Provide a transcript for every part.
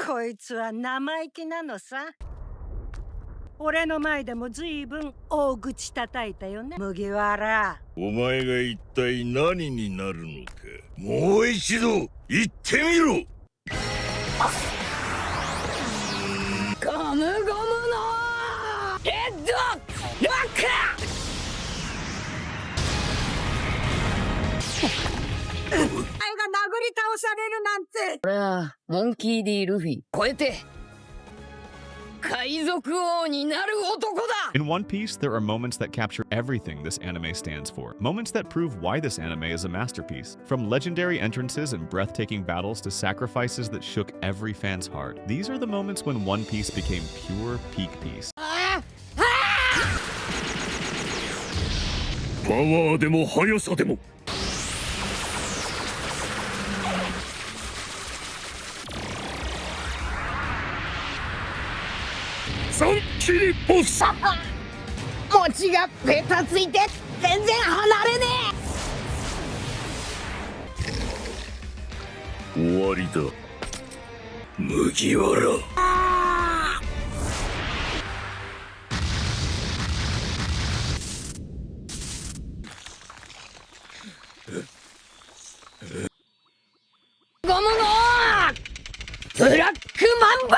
こいつは生意気なのさ。俺の前でもずいぶん大口叩いたよね、麦わら。お前が一体何になるのか、もう一度言ってみろ。ゴムゴムのヘッドロック。お前が殴り倒されるなんて。俺はモンキー D ルフィ超えて海賊王になる男だ。 In One Piece, there are moments that capture everything this anime stands for. Moments that prove why this anime is a masterpiece. From legendary entrances and breathtaking battles to sacrifices that shook every fan's heart. These are the moments when One Piece became pure peak Piece. パワーでも速さでもサンキリボス。餅がベタついて全然離れね終わりだ、麦わら。ゴムゴブラックマンバ。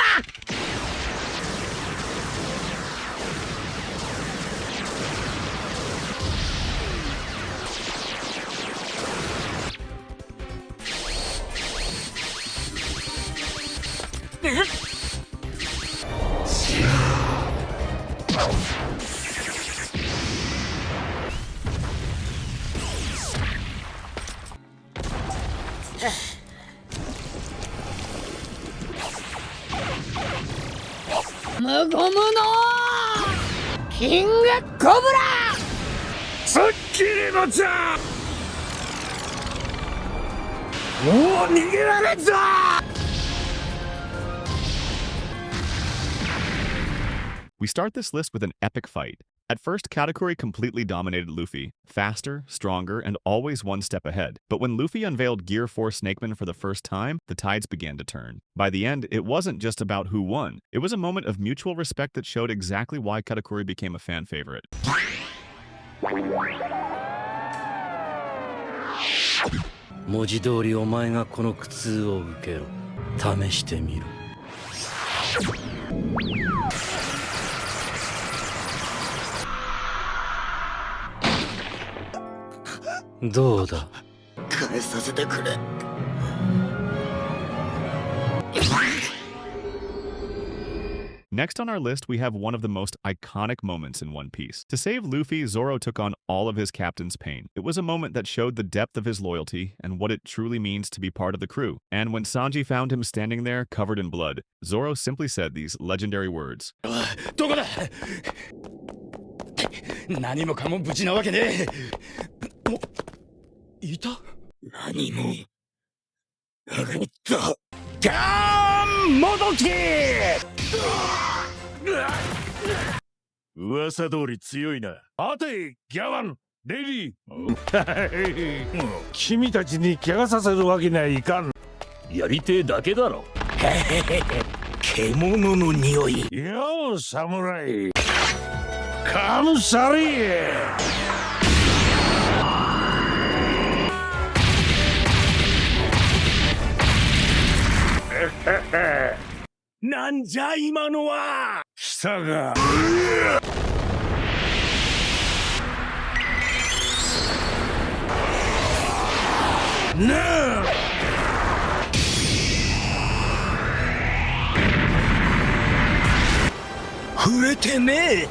ムゴムのキングコブラ。さっきりのじゃ。もう逃げられんぞ。We start this list with an epic fight. At first, Katakuri completely dominated Luffy, faster, stronger, and always one step ahead. But when Luffy unveiled Gear 4 Snakeman for the first time, the tides began to turn. By the end, it wasn't just about who won. It was a moment of mutual respect that showed exactly why Katakuri became a fan favorite. 文字通りお前がこの苦痛を受けろ。試してみろ。どうだ。返させてくれ。Next on our list, we have one of the most iconic moments in One Piece. To save Luffy, Zoro took on all of his captain's pain. It was a moment that showed the depth of his loyalty and what it truly means to be part of the crew. And when Sanji found him standing there, covered in blood, Zoro simply said these legendary words. どこだ。何もかも無事なわけねえ。いた。何もなかった。ガーンもどき。噂通り強いな。待て、ギャワン、レディー。君たちに怪我させるわけにはいかん。やりてえだけだろ。獣の匂い。よう、侍。カムサリー。なんじゃ今のは。来たが。なあ。触れてねえ。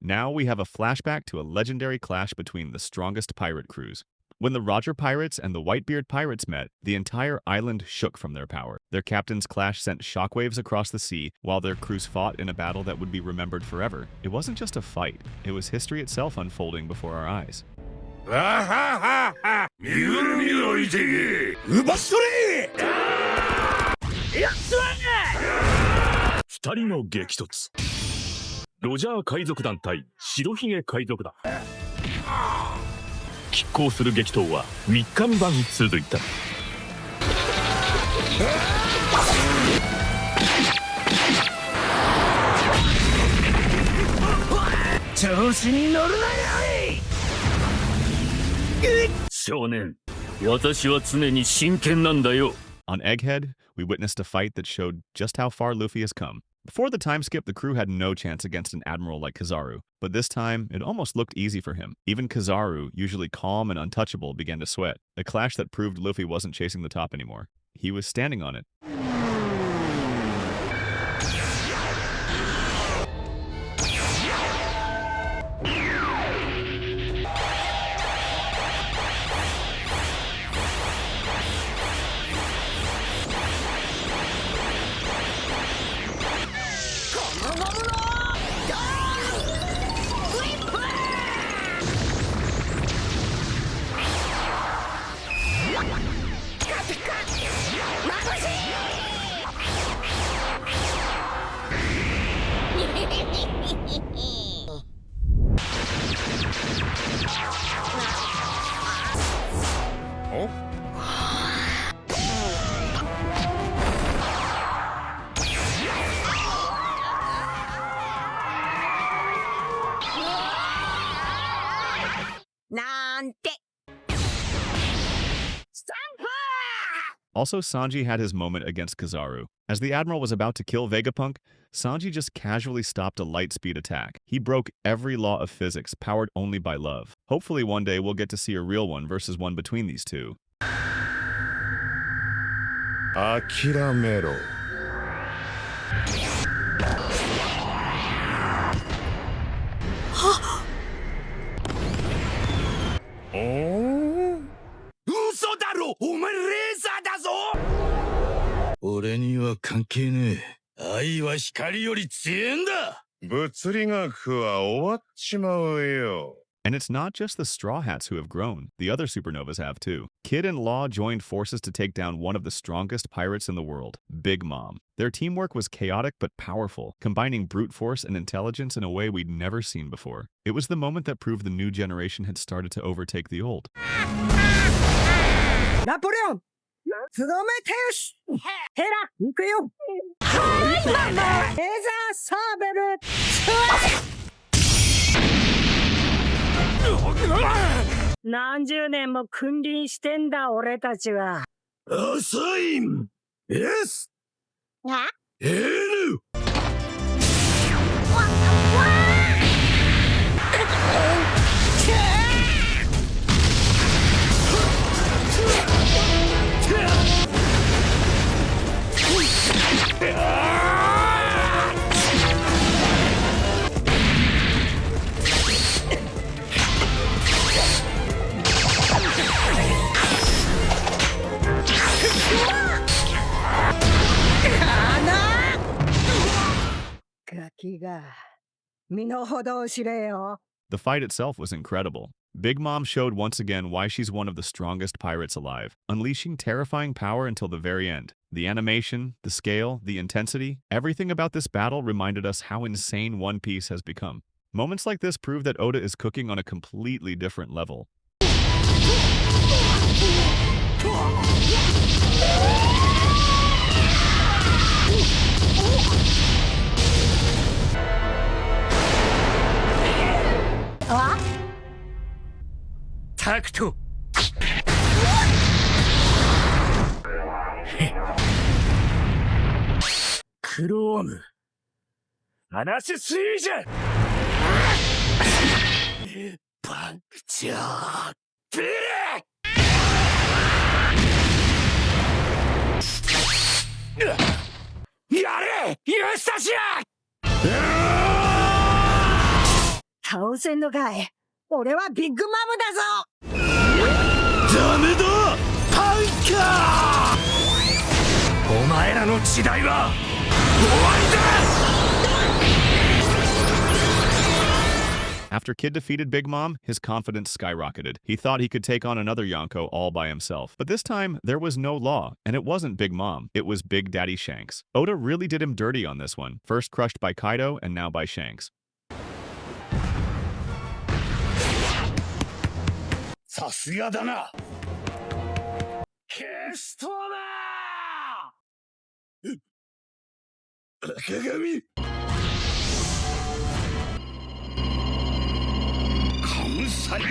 Now we have a flashback to a legendary clash between the strongest pirate crews. When the Roger Pirates and the Whitebeard Pirates met, the entire island shook from their power. Their captain's clash sent shockwaves across the sea, while their crews fought in a battle that would be remembered forever. It wasn't just a fight, it was history itself unfolding before our eyes. 身ぐるみを置いてけ。奪し取れ。やっつれ。二人の激突。ロジャー海賊団対白ひげ海賊団。拮抗する激闘は3日3晩続いた。調子に乗るなよい。少年、私は常に真剣なんだよ。On Egghead, we witnessed a fight that showed just how far Luffy has come. Before the time skip, the crew had no chance against an admiral like Kizaru, but this time, it almost looked easy for him. Even Kizaru, usually calm and untouchable, began to sweat, a clash that proved Luffy wasn't chasing the top anymore. He was standing on it. Also, Sanji had his moment against Kizaru. As the Admiral was about to kill Vegapunk, Sanji just casually stopped a light-speed attack. He broke every law of physics, powered only by love. Hopefully one day we'll get to see a real one versus one between these two. 諦めろ。嘘だろ、お前レーザーだぞ。俺には関係ねえ。愛は光より強えんだ。物理学は終わっちまうよ。 And it's not just the Straw Hats who have grown. The other supernovas have too. Kid and Law joined forces to take down one of the strongest pirates in the world, Big Mom. Their teamwork was chaotic but powerful, combining brute force and intelligence in a way we'd never seen before. It was the moment that proved the new generation had started to overtake the old. 나폴레옹! 스도메테우스! 헤라! 이끄요! 하이마마! 에자 사베르!何十年も君臨してんだ俺たちは。遅いん S Nガキが身の程を知れよ。 The fight itself was incredible. Big Mom showed once again why she's one of the strongest pirates alive, unleashing terrifying power until the very end. The animation, the scale, the intensity, everything about this battle reminded us how insane One Piece has become. Moments like this prove that Oda is cooking on a completely different level. 아? タクトクローム話しすぎじゃパンクチャービリやれユースタシア倒せんのかい。俺はビッグマムだぞ。ダメだパンカーお前らの時代は終わりだ After Kid defeated Big Mom, his confidence skyrocketed. He thought he could take on another Yonko all by himself. But this time, there was no law, and it wasn't Big Mom, it was Big Daddy Shanks. Oda really did him dirty on this one, first crushed by Kaido and now by Shanks. さすがだな。ケストだ。赤髪。カムサイ。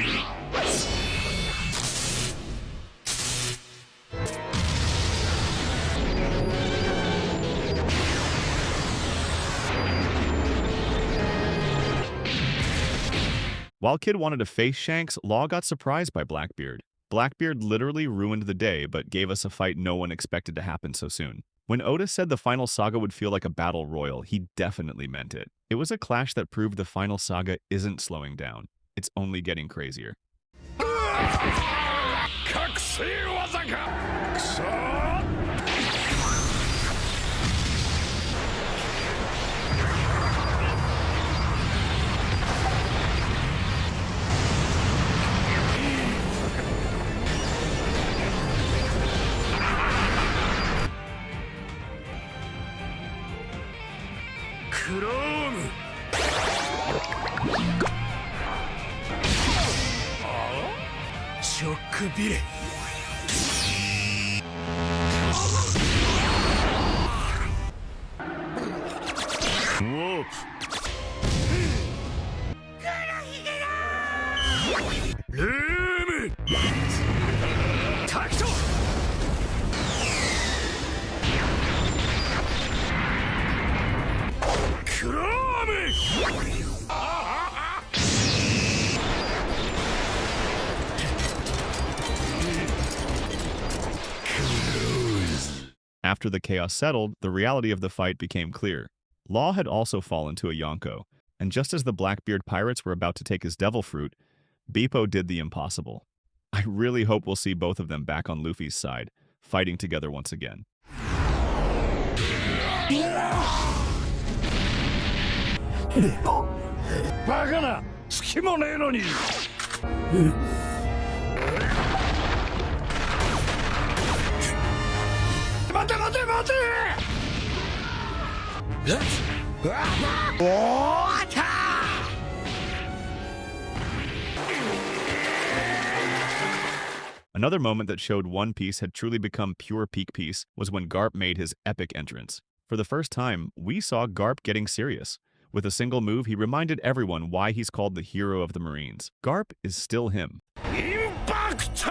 While Kid wanted to face Shanks, Law got surprised by Blackbeard. Blackbeard literally ruined the day, but gave us a fight no one expected to happen so soon. When Otis said the final saga would feel like a battle royal, he definitely meant it. It was a clash that proved the final saga isn't slowing down. It's only getting crazier. 覚醒技か。くそクローム。ショックビレ。ウォープ。ルーム。タクト。クローム。After the chaos settled, the reality of the fight became clear. Law had also fallen to a Yonko, and just as the Blackbeard pirates were about to take his devil fruit, Beepo did the impossible. I really hope we'll see both of them back on Luffy's side, fighting together once again. バカな隙もねえのに。待て待て待て。Another moment that showed One Piece had truly become pure peak Piece was when Garp made his epic entrance. For the first time, we saw Garp getting serious. With a single move, he reminded everyone why he's called the hero of the Marines. Garp is still him. Impact!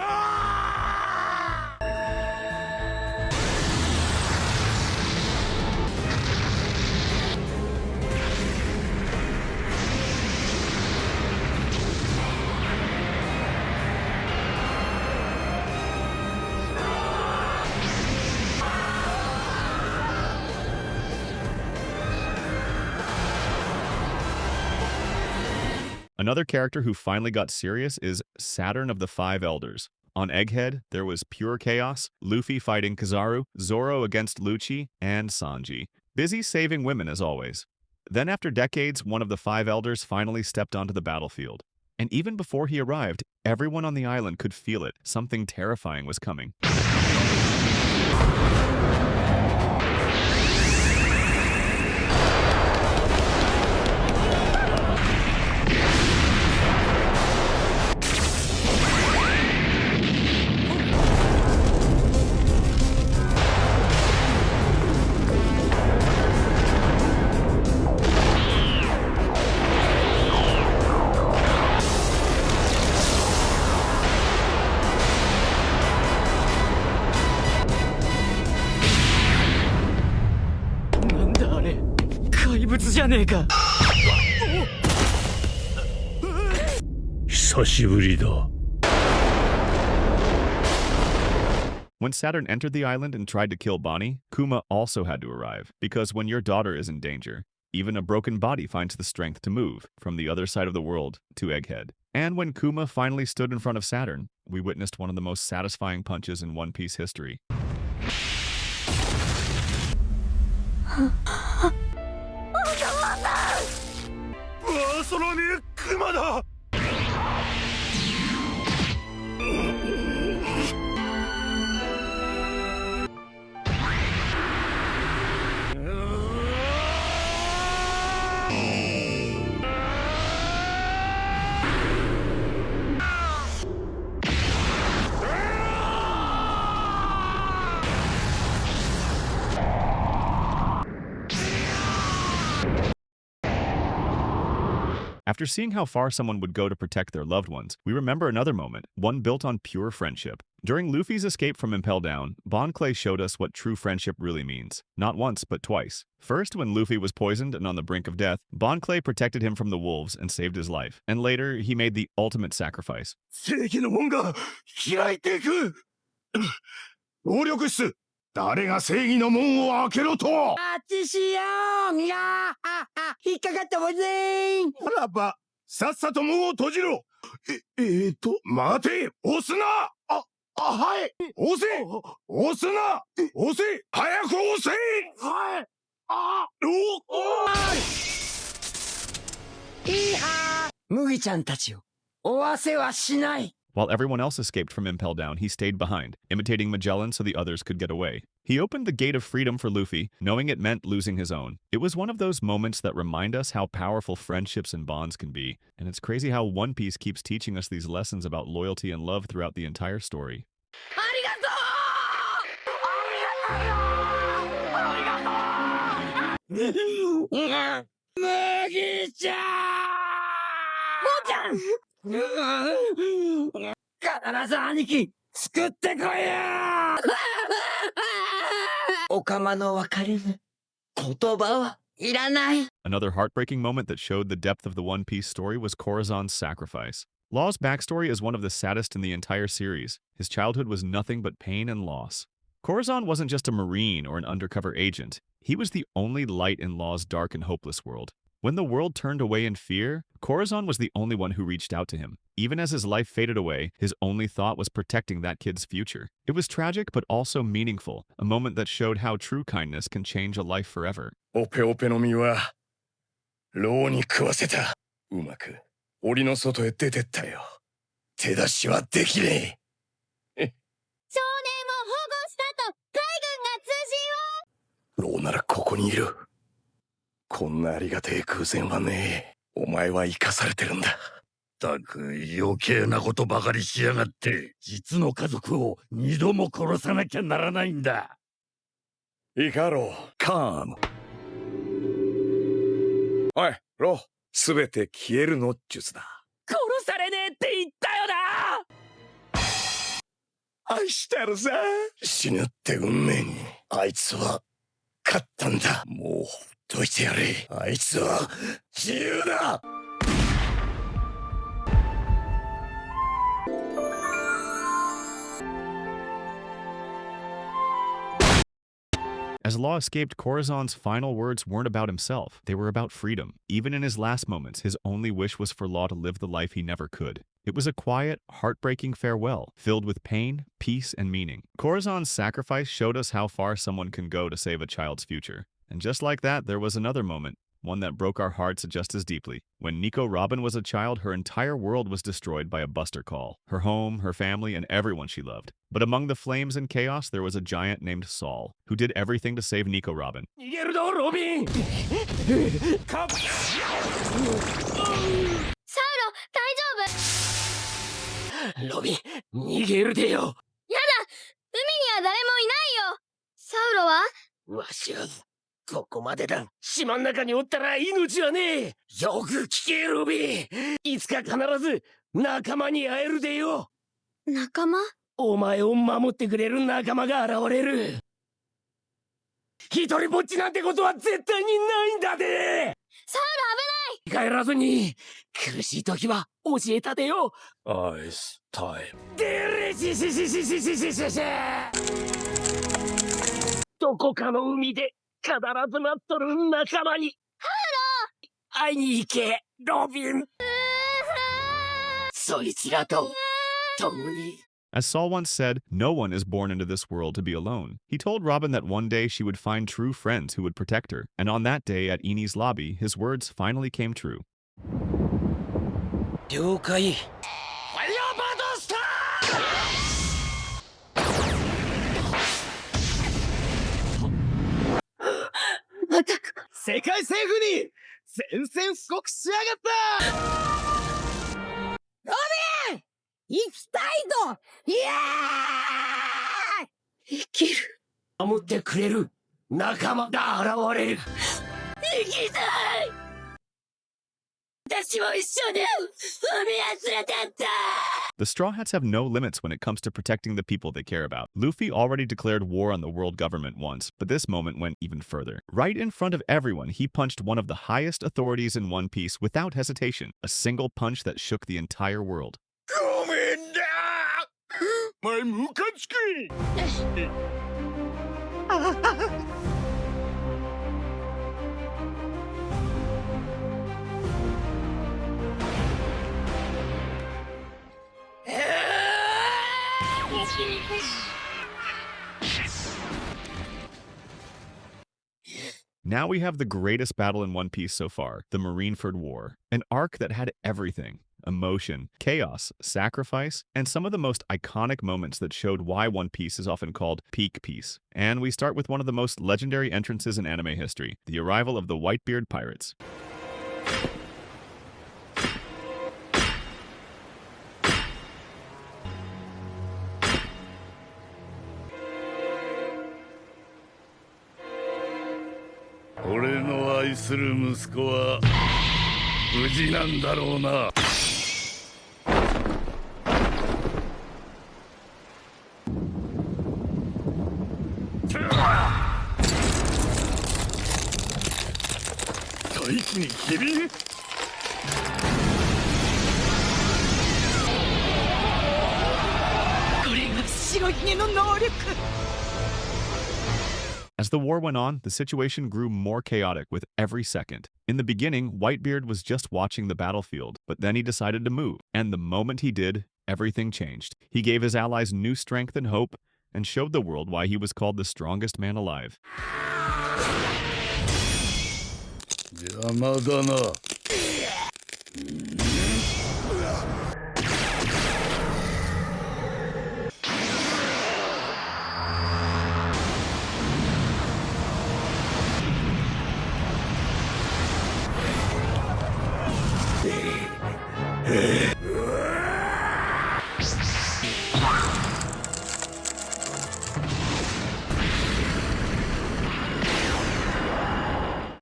Another character who finally got serious is Saturn of the Five Elders. On Egghead, there was pure chaos, Luffy fighting Kizaru, Zoro against Lucci, and Sanji. Busy saving women as always. Then after decades, one of the Five Elders finally stepped onto the battlefield. And even before he arrived, everyone on the island could feel it. Something terrifying was coming. When Saturn entered the island and tried to kill Bonnie, Kuma also had to arrive, because when your daughter is in danger, even a broken body finds the strength to move from the other side of the world to Egghead. And when Kuma finally stood in front of Saturn, we witnessed one of the most satisfying punches in One Piece history. そのねクマだ。After seeing how far someone would go to protect their loved ones, we remember another moment, one built on pure friendship. During Luffy's escape from Impel Down, Bon Clay showed us what true friendship really means. Not once, but twice. First, when Luffy was poisoned and on the brink of death, Bon Clay protected him from the wolves and saved his life. And later, he made the ultimate sacrifice. 正義の門が開いていく。能力室、誰が正義の門を開けろと。あっちしよう。いや引っかかったもんぜん。ほらば、さっさと門を閉じろ。待て、押すな。はい。押せ。押すな。押せ。早く押せ。はい。いいは麦ちゃんたちを追わせはしない。 While everyone else escaped from Impel Down, he stayed behind, imitating Magellan so the others could get away. He opened the gate of freedom for Luffy, knowing it meant losing his own. It was one of those moments that remind us how powerful friendships and bonds can be, and it's crazy how One Piece keeps teaching us these lessons about loyalty and love throughout the entire story. ありがとう麦ちゃん。坊ちゃん必ず兄貴救ってこいや。おかまのわかりぬ言葉はいらない。 Another heartbreaking moment that showed the depth of the One Piece story was Corazon's sacrifice. Law's backstory is one of the saddest in the entire series. His childhood was nothing but pain and loss. Corazon wasn't just a marine or an undercover agent. He was the only light in Law's dark and hopeless world. When the world turned away in fear, Corazon was the only one who reached out to him. Even as his life faded away, his only thought was protecting that kid's future. It was tragic but also meaningful, a moment that showed how true kindness can change a life forever. オペオペの実はローに食わせた。うまく檻の外へ出てったよ。手出しはできねえ。少年を保護したと海軍が通信を。ローならここにいる。こんなありがてえ空前はねえ。お前は生かされてるんだ。ったく余計なことばかりしやがって、実の家族を二度も殺さなきゃならないんだ。いいかロー、カーム。おいロー、すべて消えるの術だ。殺されねえって言ったよな。愛してるぜ。死ぬって運命にあいつは勝ったんだ。もうほっといてやれ。あいつは自由だ。As Law escaped, Corazon's final words weren't about himself. They were about freedom. Even in his last moments, his only wish was for Law to live the life he never could. It was a quiet, heartbreaking farewell, filled with pain, peace, and meaning. Corazon's sacrifice showed us how far someone can go to save a child's future. And just like that, there was another moment, one that broke our hearts just as deeply. When Nico Robin was a child, her entire world was destroyed by a buster call. Her home, her family, and everyone she loved. But among the flames and chaos, there was a giant named Saul, who did everything to save Nico Robin. 逃げるぞロビン。サウロ大丈夫。ロビン逃げるでよ。やだ、海には誰もいないよ。サウロはわしはここまでだ。島の中におったら命はねえ。よく聞けロビン。いつか必ず仲間に会えるでよ。仲間？お前を守ってくれる仲間が現れる。一人ぼっちなんてことは絶対にないんだで。サウロ危ない。帰らずに苦しい時は教えたでよ。アイスタイム。でれししししししししし。どこかの海で必ず待っとる仲間に。サウロ会いに行けロビン。そいつらと共に。As Saul once said, no one is born into this world to be alone. He told Robin that one day she would find true friends who would protect her. And on that day at Eni's lobby, his words finally came true. 了解。ファイヤーバードスター。また世界政府に宣戦布告しやがったロビン行きたいとイエーイ生きる守ってくれる仲間が現れる生きたい私も一緒に海へ連れてって The Straw Hats have no limits when it comes to protecting the people they care about. Luffy already declared war on the world government once, but this moment went even further. Right in front of everyone, he punched one of the highest authorities in One Piece without hesitation, a single punch that shook the entire world. ごめんだ前ムカつきNow we have the greatest battle in One Piece so far, the Marineford War. An arc that had everything. Emotion, chaos, sacrifice, and some of the most iconic moments that showed why One Piece is often called Peak Piece. And we start with one of the most legendary entrances in anime history, the arrival of the Whitebeard Pirates.俺の愛する息子は無事なんだろうな。大気にひびこれが白ひげの能力 As the war went on, the situation grew more chaotic with every second. In the beginning, Whitebeard was just watching the battlefield, but then he decided to move, and the moment he did, everything changed. He gave his allies new strength and hope, and showed the world why he was called the strongest man alive. 邪魔だな。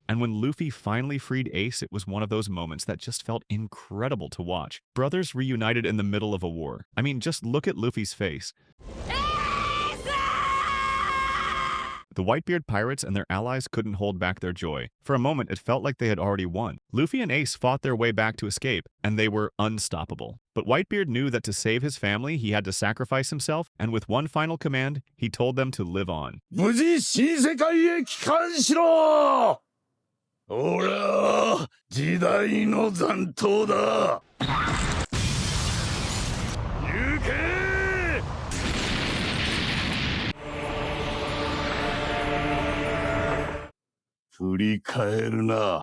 And when Luffy finally freed Ace, it was one of those moments that just felt incredible to watch. Brothers reunited in the middle of a war. I mean, just look at Luffy's face. The Whitebeard pirates and their allies couldn't hold back their joy. For a moment, it felt like they had already won. Luffy and Ace fought their way back to escape, and they were unstoppable. But Whitebeard knew that to save his family, he had to sacrifice himself, and with one final command, he told them to live on. 無事新世界へ帰還しろ。ほら、時代の残党だ。行け。振り返るな。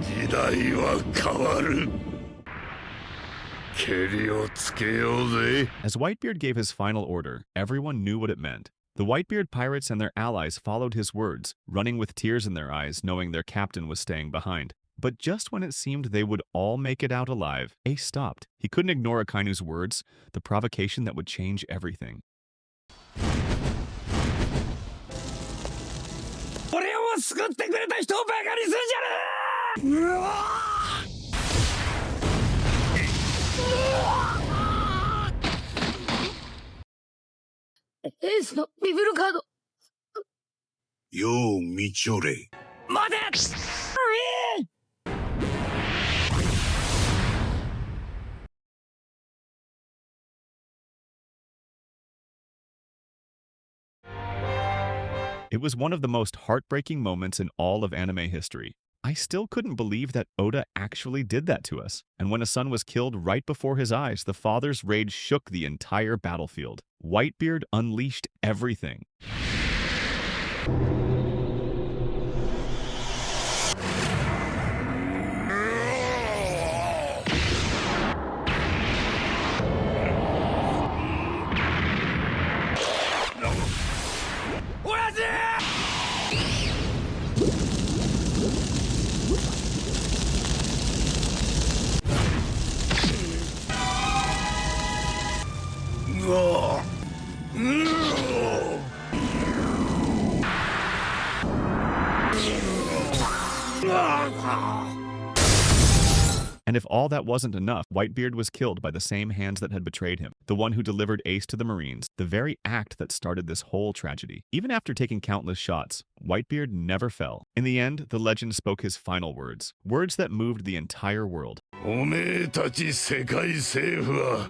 時代は変わる。蹴りをつけようぜ。 As Whitebeard gave his final order, everyone knew what it meant. The Whitebeard pirates and their allies followed his words, running with tears in their eyes, knowing their captain was staying behind. But just when it seemed they would all make it out alive, Ace stopped. He couldn't ignore Akainu's words, the provocation that would change everything. 俺を救ってくれた人をバカにするんじゃねえうわエースのビブルカードよう見ちょれ待て It was one of the most heartbreaking moments in all of anime history. I still couldn't believe that Oda actually did that to us. And when a son was killed right before his eyes, the father's rage shook the entire battlefield. Whitebeard unleashed everything. And if all that wasn't enough, Whitebeard was killed by the same hands that had betrayed him, the one who delivered Ace to the Marines, the very act that started this whole tragedy. Even after taking countless shots, Whitebeard never fell. In the end, the legend spoke his final words, words that moved the entire world. おめえたち世界政府は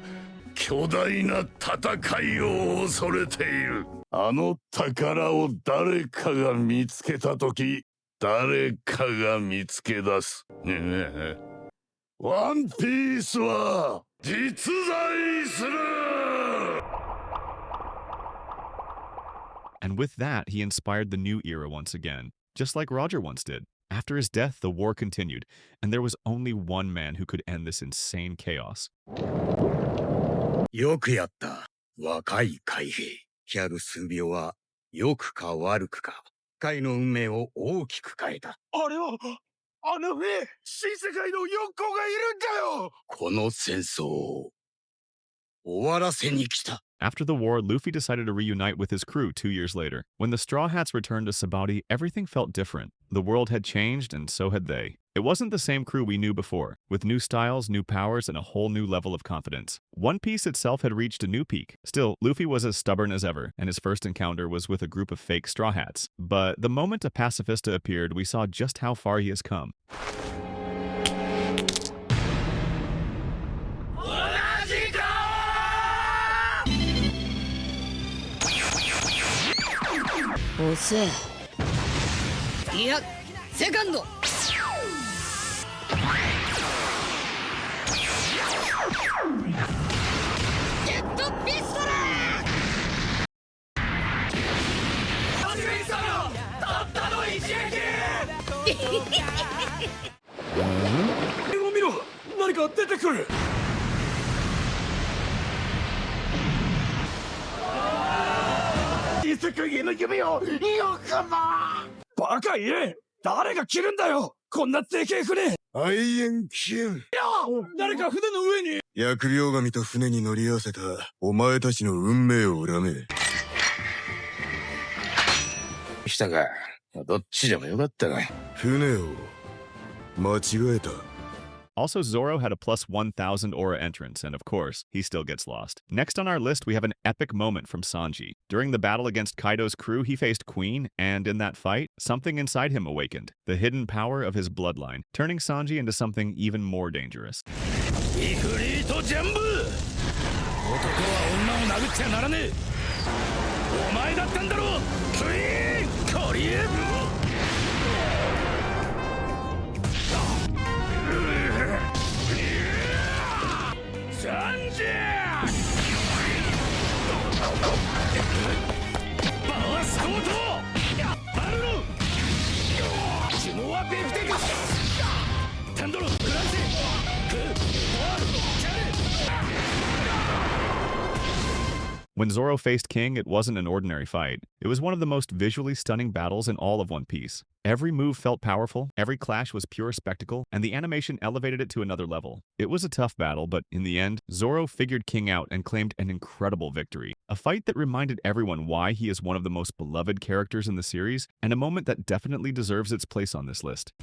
巨大な戦いを恐れている。あの宝を誰かが見つけたとき、誰かが見つけ出す。ワンピースは実在する! And with that, he inspired the new era once again, just like Roger once did. After his death, the war continued, and there was only one man who could end this insane chaos. よくやった、若い海兵。キャル数秒は良くか悪くか、海の運命を大きく変えた。あれは、あの船、新世界の4個がいるんだよ。この戦争を終わらせに来た。 After the war, Luffy decided to reunite with his crew 2 years later. When the Straw Hats returned to Sabaody, everything felt different. The world had changed, and so had they. It wasn't the same crew we knew before, with new styles, new powers, and a whole new level of confidence. One Piece itself had reached a new peak. Still, Luffy was as stubborn as ever, and his first encounter was with a group of fake Straw Hats. But the moment a pacifista appeared, we saw just how far he has come. 押せ。いや、セカンド。ジェットピストル。たったの一撃。見ろ、何か出てくる。異世界への夢をよくな。バカ言え、誰が切るんだよ、こんなでけえ船。愛煙金。誰か船の上に。疫病神と船に乗り合わせたお前たちの運命を恨め。したか、どっちでもよかったな。船を間違えた。 Also, Zoro had a plus 1,000 aura entrance, and of course, he still gets lost. Next on our list, we have an epic moment from Sanji. During the battle against Kaido's crew, he faced Queen, and in that fight, something inside him awakened. The hidden power of his bloodline, turning Sanji into something even more dangerous. イフリートジャンブ！男は女を殴っちゃならねえ！お前だったんだろ！クイーン！コリエ！ When Zoro faced King, it wasn't an ordinary fight. It was one of the most visually stunning battles in all of One Piece. Every move felt powerful, every clash was pure spectacle, and the animation elevated it to another level. It was a tough battle, but in the end, Zoro figured King out and claimed an incredible victory. A fight that reminded everyone why he is one of the most beloved characters in the series, and a moment that definitely deserves its place on this list.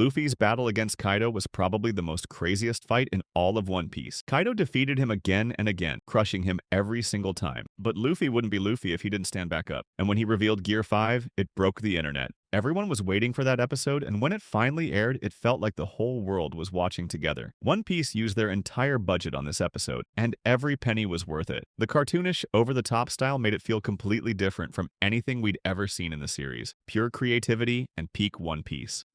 Luffy's battle against Kaido was probably the most craziest fight in all of One Piece. Kaido defeated him again and again, crushing him every single time. But Luffy wouldn't be Luffy if he didn't stand back up. And when he revealed Gear 5, it broke the internet. Everyone was waiting for that episode, and when it finally aired, it felt like the whole world was watching together. One Piece used their entire budget on this episode, and every penny was worth it. The cartoonish, over-the-top style made it feel completely different from anything we'd ever seen in the series. Pure creativity and peak One Piece.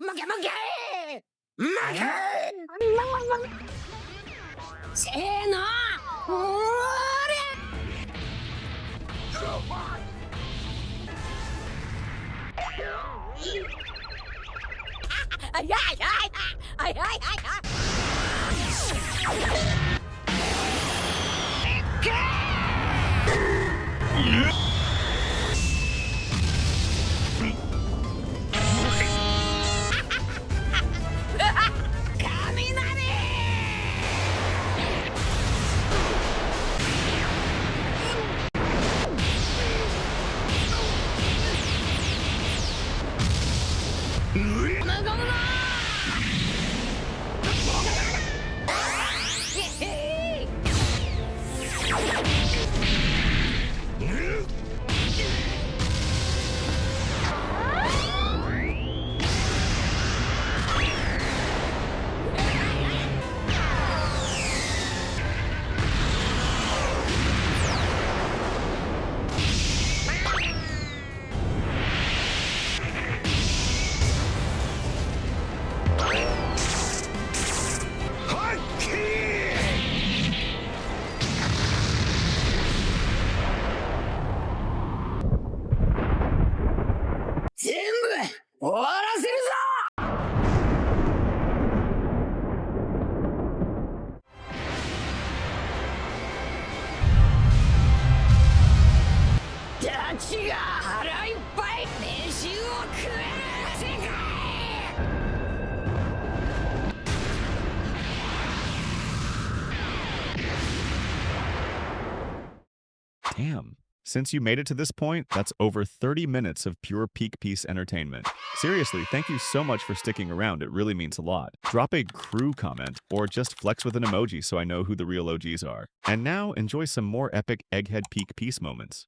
Damn. Since you made it to this point, that's over 30 minutes of pure peak piece entertainment. Seriously, thank you so much for sticking around, it really means a lot. Drop a crew comment, or just flex with an emoji so I know who the real OGs are. And now, enjoy some more epic Egghead peak piece moments.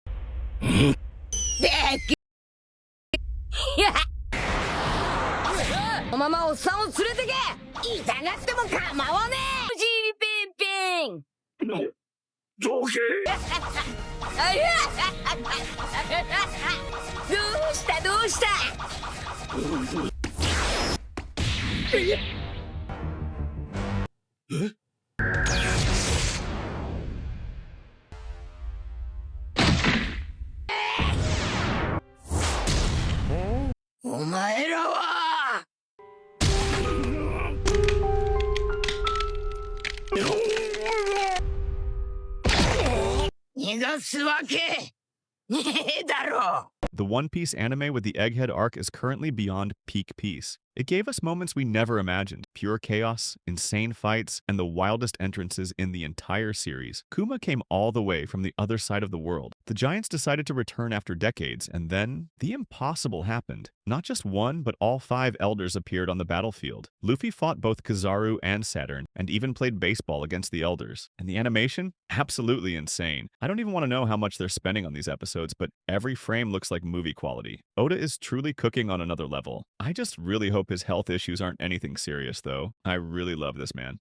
このままおっさんを連れてけ。痛がっても構わねえ。ジーピンピン。どけ。どうしたどうした。お前らは逃がすわけねえだろ。 The One Piece anime with the Egghead arc is currently beyond peak piece. It gave us moments we never imagined, pure chaos, insane fights, and the wildest entrances in the entire series. Kuma came all the way from the other side of the world. The Giants decided to return after decades, and then the impossible happened. Not just one, but all 5 elders appeared on the battlefield. Luffy fought both Kizaru and Saturn, and even played baseball against the elders. And the animation? Absolutely insane. I don't even want to know how much they're spending on these episodes, but every frame looks like movie quality. Oda is truly cooking on another level. I just really hope his health issues aren't anything serious, though. I really love this man.